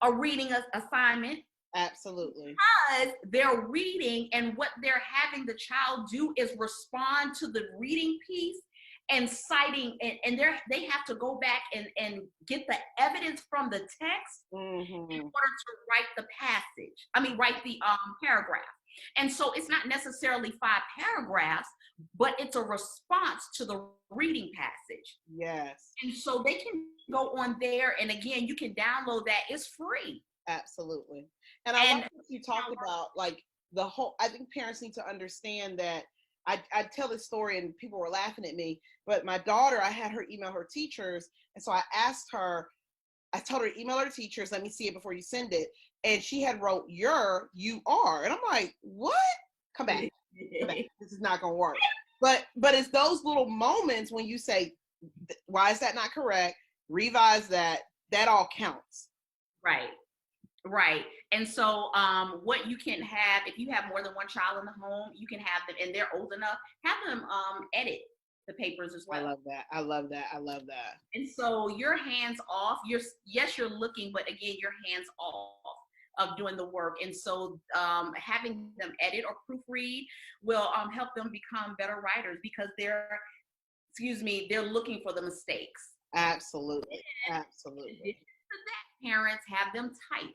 Speaker 2: A reading assignment.
Speaker 1: Absolutely.
Speaker 2: Because they're reading, and what they're having the child do is respond to the reading piece and citing, and they have to go back and get the evidence from the text in order to write the passage. Write the paragraph. And so it's not necessarily 5 paragraphs, but it's a response to the reading passage.
Speaker 1: Yes.
Speaker 2: And so they can go on there, and again, you can download that. It's free.
Speaker 1: Absolutely. And I like what you talked about, like the whole, I think parents need to understand that I tell this story and people were laughing at me, but my daughter, I had her email her teachers. And so I asked her, I told her to email her teachers, let me see it before you send it. And she had wrote you are. And I'm like, what? Come back. This is not going to work. But it's those little moments when you say, why is that not correct? Revise that. That all counts.
Speaker 2: Right. And so what you can have, if you have more than one child in the home, you can have them, and they're old enough, have them edit the papers as well.
Speaker 1: I love that.
Speaker 2: And so you're hands off. You're looking, but again, you're hands off. of doing the work. And so having them edit or proofread will help them become better writers because they're looking for the mistakes.
Speaker 1: Absolutely.
Speaker 2: In addition to that, parents have them type.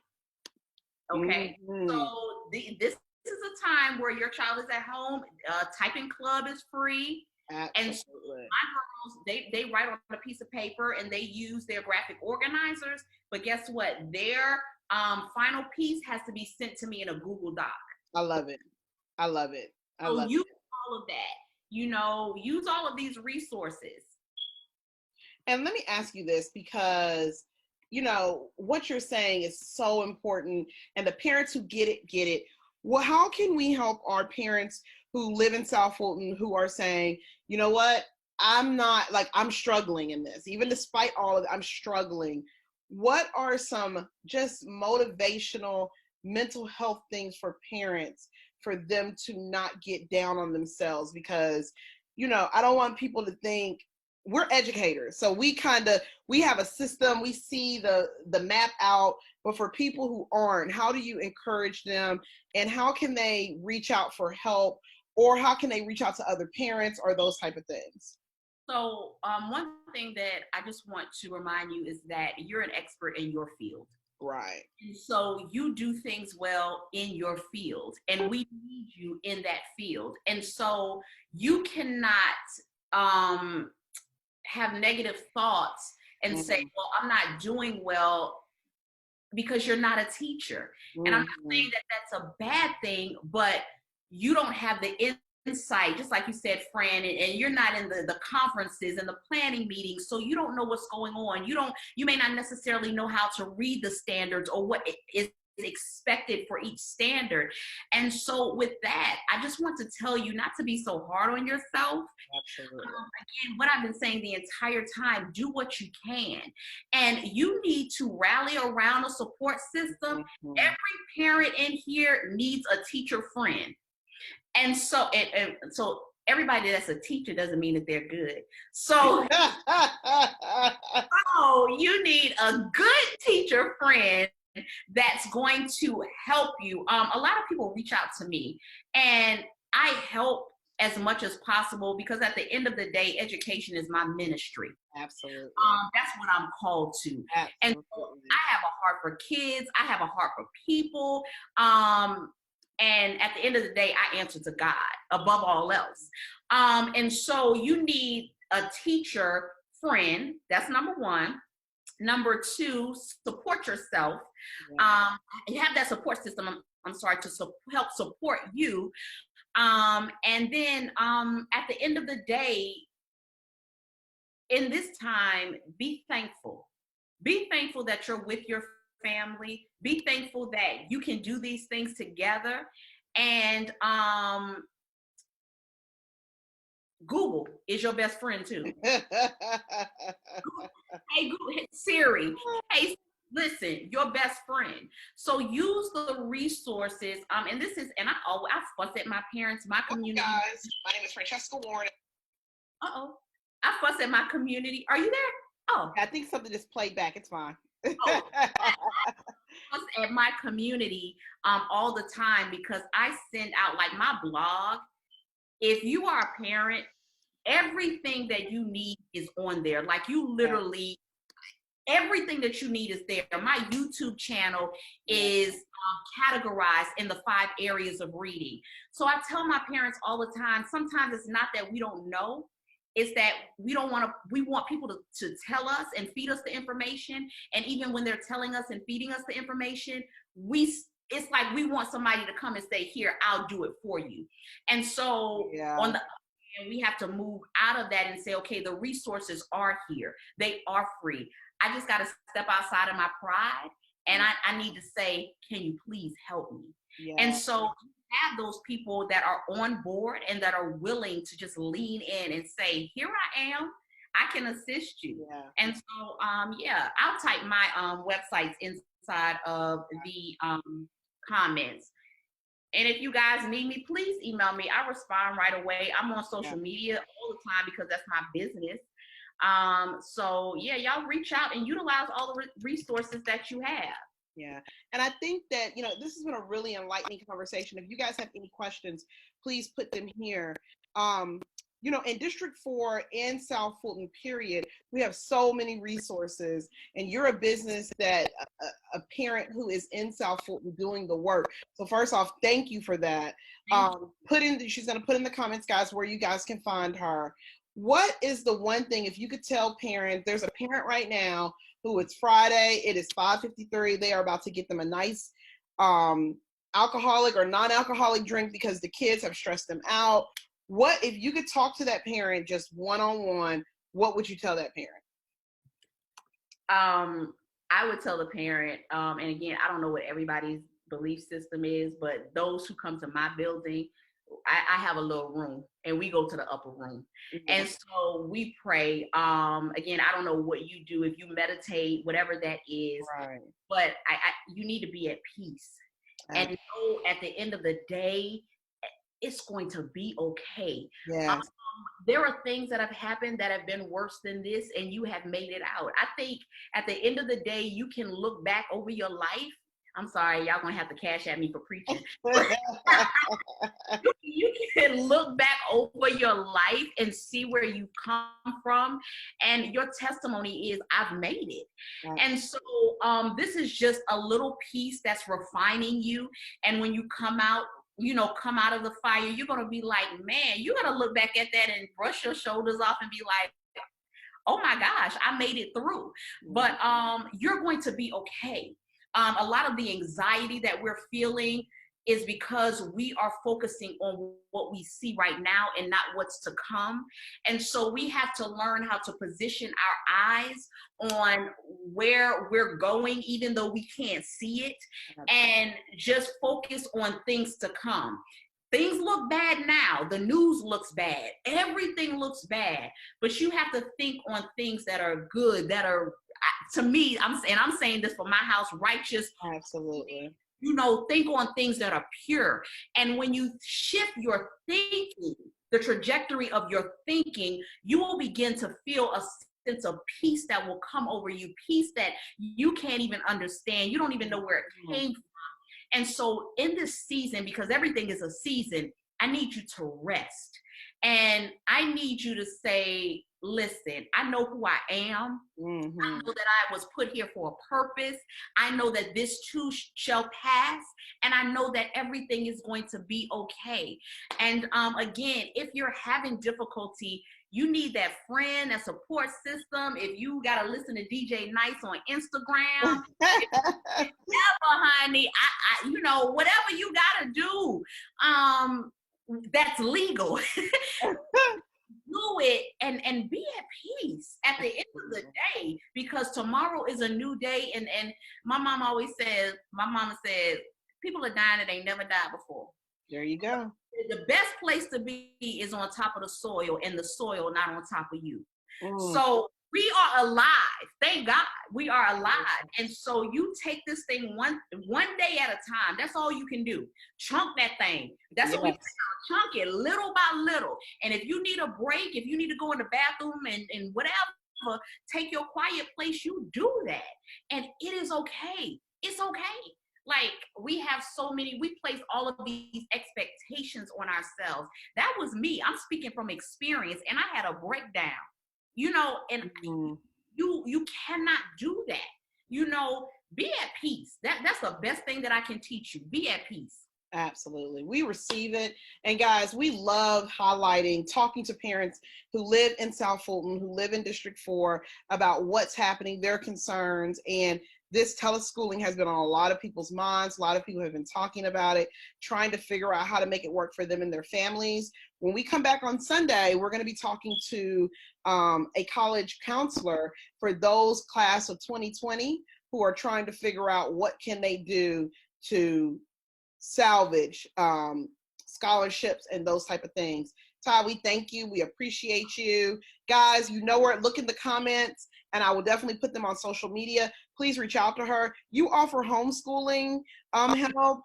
Speaker 2: Okay. So this is a time where your child is at home. Typing club is free.
Speaker 1: Absolutely.
Speaker 2: And so my girls, they write on a piece of paper and they use their graphic organizers. But guess what? Their final piece has to be sent to me in a Google Doc.
Speaker 1: I love it.
Speaker 2: So use all of that. Use all of these resources.
Speaker 1: And let me ask you this, because what you're saying is so important, and the parents who get it. Well, how can we help our parents who live in South Fulton who are saying, you know what, I'm struggling in this, even despite all of it, I'm struggling. What are some just motivational mental health things for parents for them to not get down on themselves? Because, I don't want people to think, we're educators, so we have a system, we see the map out, but for people who aren't, how do you encourage them, and how can they reach out for help, or how can they reach out to other parents, or those type of things?
Speaker 2: So one thing that I just want to remind you is that you're an expert in your field.
Speaker 1: Right.
Speaker 2: And so you do things well in your field, and we need you in that field. And so you cannot have negative thoughts and say, well, I'm not doing well because you're not a teacher. And I'm not saying that that's a bad thing, but you don't have the insight, just like you said, Fran, and you're not in the conferences and the planning meetings, so you don't know what's going on. You may not necessarily know how to read the standards or what is expected for each standard. And so with that, I just want to tell you not to be so hard on yourself.
Speaker 1: Absolutely.
Speaker 2: Again, what I've been saying the entire time, do what you can. And you need to rally around a support system. Every parent in here needs a teacher friend. And so, so everybody that's a teacher doesn't mean that they're good. So, you need a good teacher friend that's going to help you. A lot of people reach out to me, and I help as much as possible, because at the end of the day, education is my ministry.
Speaker 1: Absolutely.
Speaker 2: That's what I'm called to.
Speaker 1: Absolutely.
Speaker 2: And so I have a heart for kids. I have a heart for people. And at the end of the day, I answer to God above all else. And so you need a teacher friend. That's number one. Number two, support yourself. You have that support system, to help support you. And then at the end of the day, in this time, be thankful. Be thankful that you're with your family. Be thankful that you can do these things together. And Google is your best friend too. Hey Google, Siri, hey, listen, your best friend. So use the resources. And I fuss at my parents, my community.
Speaker 1: Hi guys, my name is Franchesca Warren.
Speaker 2: I fuss at my community. Are you there? Oh,
Speaker 1: I think something just played back. It's fine.
Speaker 2: At my community all the time, because I send out, like, my blog. If you are a parent, everything that you need is on there. Like, you literally, everything that you need is there. My YouTube channel is categorized in the 5 areas of reading. So I tell my parents all the time, sometimes it's not that we don't know, it's that we want people to tell us and feed us the information. And even when they're telling us and feeding us the information, it's like we want somebody to come and say, here, I'll do it for you. And so on the other hand, we have to move out of that and say, okay, the resources are here. They are free. I just got to step outside of my pride, and I need to say, can you please help me? Yeah. And so have those people that are on board and that are willing to just lean in and say, here I am, I can assist you. Yeah. And so, I'll type my websites inside of the comments. And if you guys need me, please email me. I respond right away. I'm on social media all the time because that's my business. So y'all reach out and utilize all the resources that you have.
Speaker 1: Yeah. And I think that, this has been a really enlightening conversation. If you guys have any questions, please put them here. Um, in District 4 and South Fulton, period, we have so many resources, and you're a business that a parent who is in South Fulton doing the work. So first off, thank you for that. She's going to put in the comments, guys, where you guys can find her. What is the one thing, if you could tell parents, there's a parent right now who it's Friday, it is 5:53, they are about to get them a nice alcoholic or non-alcoholic drink because the kids have stressed them out. What, if you could talk to that parent just one-on-one, what would you tell that parent?
Speaker 2: I would tell the parent, and again, I don't know what everybody's belief system is, but those who come to my building, I have a little room, and we go to the upper room. Mm-hmm. And so we pray. Again, I don't know what you do, if you meditate, whatever that is, right. But you need to be at peace. Okay. And know at the end of the day, it's going to be okay. Yeah. There are things that have happened that have been worse than this, and you have made it out. I think at the end of the day, you can look back over your life. I'm sorry, y'all gonna have to cash at me for preaching. You can look back over your life and see where you come from, and your testimony is, I've made it. Right. And so this is just a little piece that's refining you. And when you come out of the fire, you're gonna be like, man, you're gonna look back at that and brush your shoulders off and be like, oh my gosh, I made it through. But you're going to be okay. A lot of the anxiety that we're feeling is because we are focusing on what we see right now and not what's to come. And so we have to learn how to position our eyes on where we're going, even though we can't see it, and just focus on things to come. Things look bad now. The news looks bad. Everything looks bad. But you have to think on things that are good, that are, to me, I'm saying this for my house, righteous.
Speaker 1: Absolutely.
Speaker 2: Think on things that are pure. And when you shift your thinking, the trajectory of your thinking, you will begin to feel a sense of peace that will come over you, peace that you can't even understand. You don't even know where it came from. And so in this season, because everything is a season, I need you to rest. And I need you to say, listen, I know who I am. Mm-hmm. I know that I was put here for a purpose. I know that this too shall pass. And I know that everything is going to be okay. And again, if you're having difficulty, you need that friend, that support system. If you got to listen to DJ Nice on Instagram, whatever, honey, whatever you got to do, that's legal. Do it and be at peace at the end of the day, because tomorrow is a new day. And my mama says, people are dying that they never died before.
Speaker 1: There you go.
Speaker 2: The best place to be is on top of the soil, and the soil not on top of you. So we are alive. Thank God we are alive. And so you take this thing one day at a time. That's all you can do. Chunk that thing. That's what we chunk it little by little. And if you need a break, if you need to go in the bathroom and whatever, take your quiet place, you do that. And it is okay. It's okay. Like, we place all of these expectations on ourselves. That was me. I'm speaking from experience, and I had a breakdown, and you cannot do that. Be at peace. That's the best thing that I can teach you. Be at peace.
Speaker 1: Absolutely. We receive it. And guys, we love talking to parents who live in South Fulton, who live in District 4, about what's happening, their concerns. And this teleschooling has been on a lot of people's minds. A lot of people have been talking about it, trying to figure out how to make it work for them and their families. When we come back on Sunday, we're going to be talking to a college counselor for those class of 2020 who are trying to figure out what can they do to salvage scholarships and those type of things. Ty, we thank you. We appreciate you. Guys, where, look in the comments, and I will definitely put them on social media. Please reach out to her. You offer homeschooling help.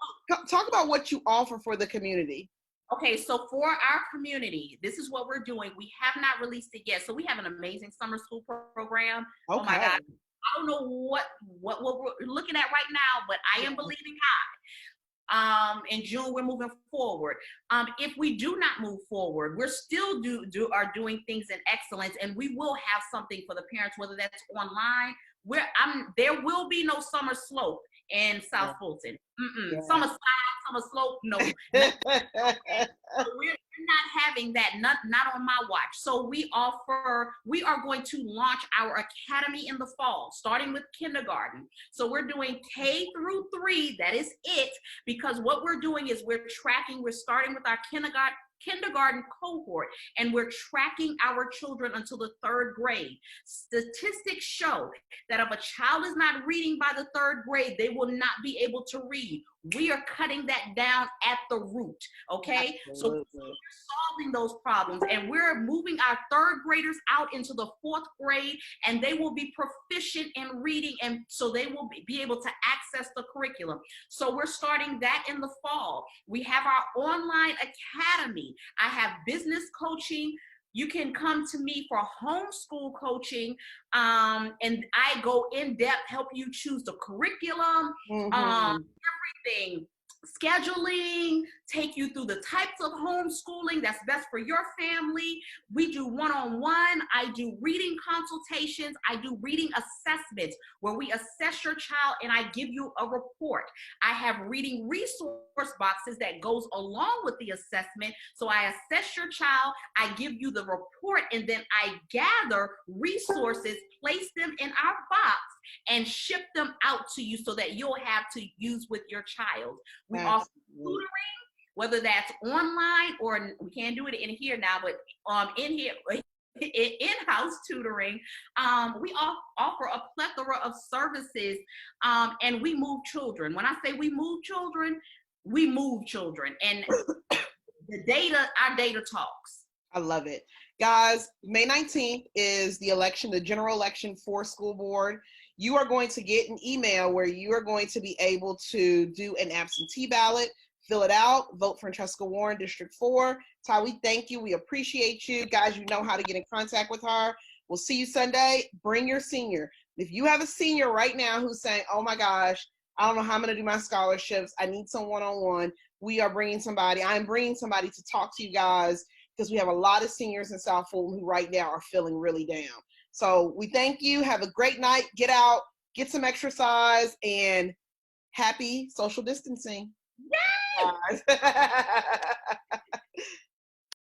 Speaker 1: Talk about what you offer for the community.
Speaker 2: Okay, so for our community, this is what we're doing. We have not released it yet. So we have an amazing summer school program. Okay. Oh my God. I don't know what we're looking at right now, but I am believing high. In June, we're moving forward. If we do not move forward, we're still are doing things in excellence, and we will have something for the parents, whether that's online. There will be no summer slope in South Fulton. Summer slide, summer slope, no. We're not having that, not on my watch. So we are going to launch our academy in the fall, starting with kindergarten. So we're doing K through 3, that is it, because what we're doing is we're starting with our kindergarten cohort, and we're tracking our children until the 3rd grade. Statistics show that if a child is not reading by the 3rd grade, they will not be able to read. We are cutting that down at the root, okay? Absolutely. So we're solving those problems, and we're moving our 3rd graders out into the 4th grade, and they will be proficient in reading, and so they will be able to access the curriculum. So we're starting that in the fall. We have our online academy. I have business coaching. You can come to me for homeschool coaching, and I go in depth, help you choose the curriculum, everything, scheduling, take you through the types of homeschooling that's best for your family. We do one-on-one. I do reading consultations. I do reading assessments where we assess your child and I give you a report. I have reading resource boxes that goes along with the assessment. So I assess your child, I give you the report, and then I gather resources, place them in our box, and ship them out to you so that you'll have to use with your child. We offer tutoring, whether that's online or we can't do it in here now, but in-house tutoring. We offer a plethora of services, and we move children. When I say we move children, and our data talks.
Speaker 1: I love it. Guys, May 19th is the election, the general election for school board. You are going to get an email where you are going to be able to do an absentee ballot, fill it out, vote for Franchesca Warren, District 4. Ty, we thank you. We appreciate you. Guys, you know how to get in contact with her. We'll see you Sunday. Bring your senior. If you have a senior right now who's saying, oh my gosh, I don't know how I'm going to do my scholarships, I need some one-on-one, we are bringing somebody. I'm bringing somebody to talk to you guys because we have a lot of seniors in South Fulton who right now are feeling really down. So we thank you. Have a great night. Get out, get some exercise, and happy social distancing.
Speaker 2: Yay!